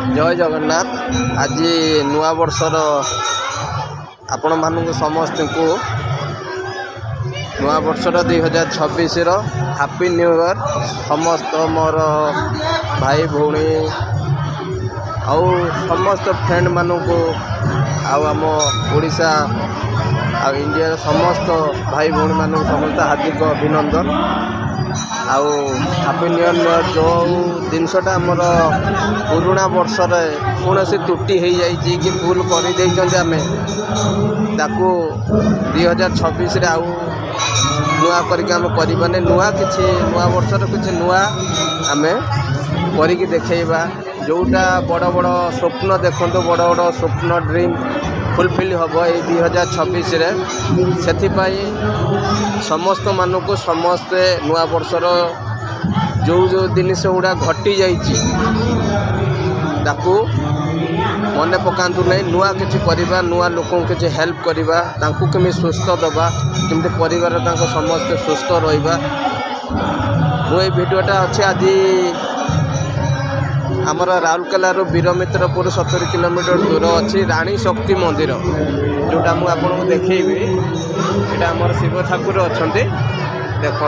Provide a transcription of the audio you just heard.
जय जगन्नाथ। आज नुआ वर्षर आपण मानू समस्त को नुआ वर्षर 2026 हैप्पी न्यू ईयर। समस्त मोर भाई भौणी आउ समस्त फ्रेंड मानू को आम ओडिशा आ इंडिया समस्त भाई भौणी मानू समस्त हार्दिक अभिनंदन। आउ हैप्पी न्यू ईयर जो जिनसटा आमर पुराणा वर्ष कौन सी त्रुटि हो जाए कि भूल कर आम 2026 आउ नुआ करने नुआ किसी नुआ वर्षर किसी नुआ आम करिकी देखा जोटा बड़ बड़ स्वप्न देखते बड़ बड़ स्वप्न ड्रीम फुलफिल हम ये 2026 से समस्त मानक समस्ते नुआ वर्षर जो जो जिनस गुड़ा घटी जाइए मन पकातु नहीं नुआ किसी करवा नुआ लोक किसी हेल्प करवा कमी सुस्थ दबा केमती परिवार समस्ते सुस्थ रहा। मुझे भिडियोटा अच्छे आज आमर राउरकेला वीरमित्रपुर 70 किलोमीटर दूर अच्छी रानी शक्ति मंदिर जोटा मुझे आपको देखी यहाँ आमर शिव ठाकुर अच्छा देखु